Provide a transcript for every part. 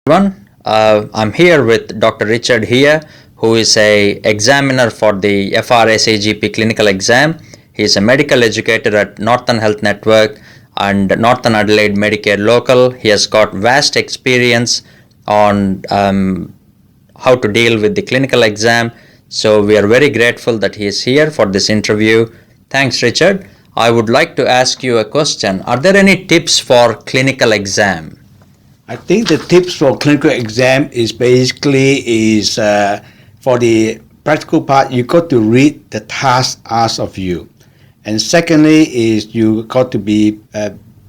Everyone. I'm here with Dr. Richard here, who is a examiner for the FRSAGP clinical exam. He is a medical educator at Northern Health Network and Northern Adelaide Medicare Local. He has got vast experience on how to deal with the clinical exam. So we are very grateful that he is here for this interview. Thanks, Richard. I would like to ask you a question. Are there any tips for clinical exam? I think the tips for clinical exam is for the practical part, you got to read the task asked of you. And secondly is you got to be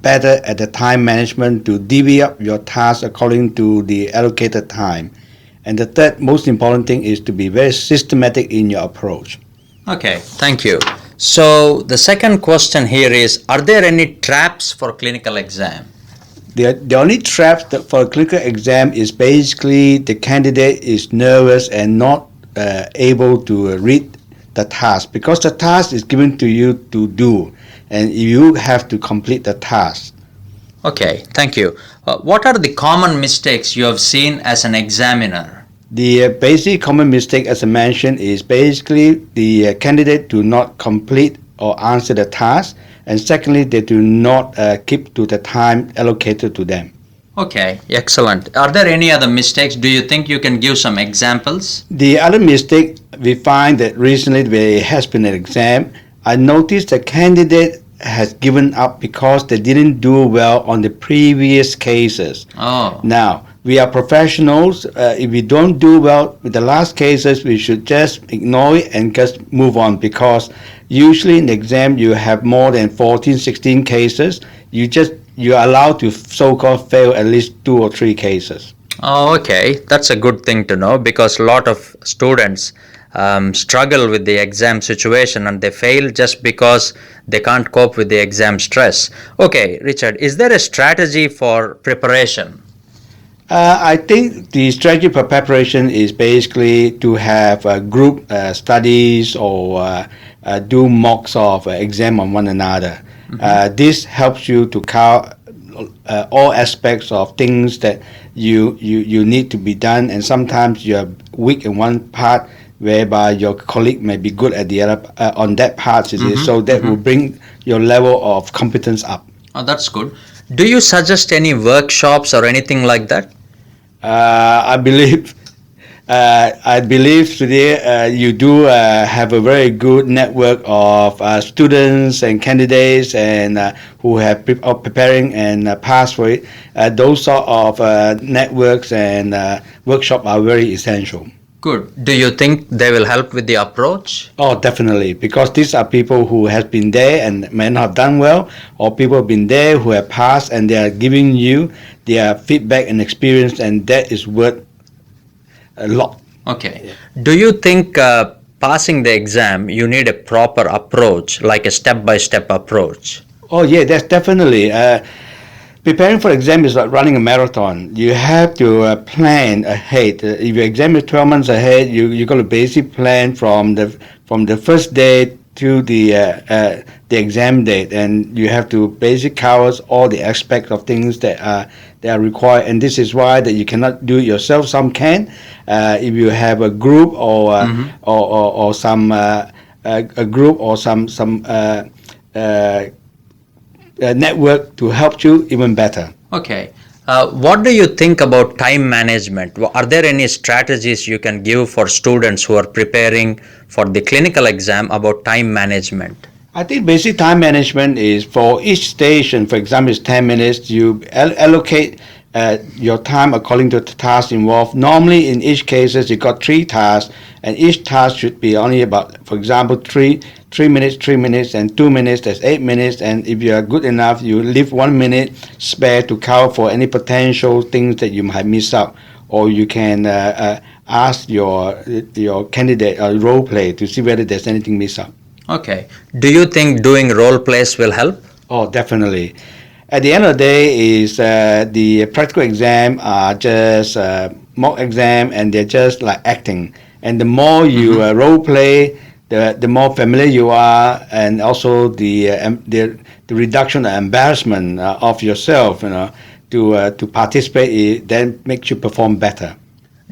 better at the time management to divvy up your tasks according to the allocated time. And the third most important thing is to be very systematic in your approach. Okay, thank you. So the second question here is, are there any traps for clinical exam? The only trap for a clinical exam is basically the candidate is nervous and not able to read the task, because the task is given to you to do and you have to complete the task. Okay, thank you. What are the common mistakes you have seen as an examiner? The basic common mistake, as I mentioned, is basically the candidate do not complete or answer the task, and secondly, they do not keep to the time allocated to them. Okay, excellent. Are there any other mistakes? Do you think you can give some examples? The other mistake, we find that recently there has been an exam. I noticed the candidate has given up because they didn't do well on the previous cases. Oh. Now, we are professionals. If we don't do well with the last cases, we should just ignore it and just move on, because usually in the exam you have more than 14, 16 cases. You're allowed to so-called fail at least 2 or 3 cases. Oh, okay. That's a good thing to know, because a lot of students struggle with the exam situation and they fail just because they can't cope with the exam stress. Okay, Richard, is there a strategy for preparation? I think the strategy for preparation is basically to have group studies or do mocks of exam on one another. Mm-hmm. This helps you to cover all aspects of things that you need to be done, and sometimes you're weak in one part whereby your colleague may be good at the other on that part, mm-hmm. So that mm-hmm. will bring your level of competence up. Oh, that's good. Do you suggest any workshops or anything like that? I believe today you do have a very good network of students and candidates and who have preparing and pass for it. Those sort of networks and workshops are very essential. Good. Do you think they will help with the approach? Oh, definitely, because these are people who have been there and may not have done well, or people have been there who have passed and they are giving you their feedback and experience, and that is worth a lot. Okay. Yeah. Do you think passing the exam, you need a proper approach, like a step-by-step approach? Oh, yeah, that's definitely. Preparing for exam is like running a marathon. You have to plan ahead. If your exam is 12 months ahead, you got to basically plan from the first day to the exam date, and you have to basically cover all the aspects of things that are required. And this is why that you cannot do it yourself. Some can, if you have a group or mm-hmm. or some a group or some network to help you even better. Okay. What do you think about time management? Are there any strategies you can give for students who are preparing for the clinical exam about time management? I think basic time management is for each station. For example, it's 10 minutes. You allocate your time according to the task involved. Normally, in each cases, you got 3 tasks, and each task should be only about, for example, 3 minutes, and 2 minutes, that's 8 minutes. And if you are good enough, you leave 1 minute spare to cover for any potential things that you might miss out, or you can ask your candidate role play to see whether there's anything missed out. Okay. Do you think doing role plays will help? Oh, definitely. At the end of the day, is the practical exam are just mock exam, and they're just like acting. And the more you mm-hmm. Role play, the more familiar you are, and also the reduction of embarrassment of yourself, to participate, then makes you perform better.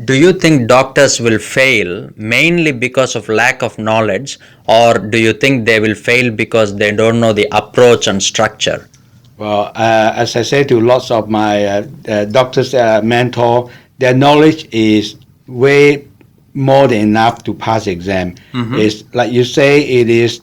Do you think doctors will fail mainly because of lack of knowledge, or do you think they will fail because they don't know the approach and structure? Well, as I say to lots of my doctors mentor, their knowledge is way more than enough to pass the exam. It's like you say, it is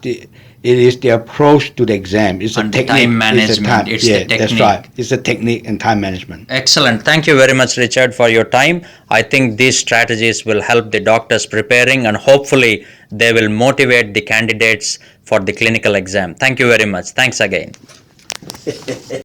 the approach to the exam. It's And a the technique. time management. It's the That's technique. right. It's a technique and time management. Excellent. Thank you very much, Richard, for your time. I think these strategies will help the doctors preparing, and hopefully they will motivate the candidates for the clinical exam. Thank you very much. Thanks again.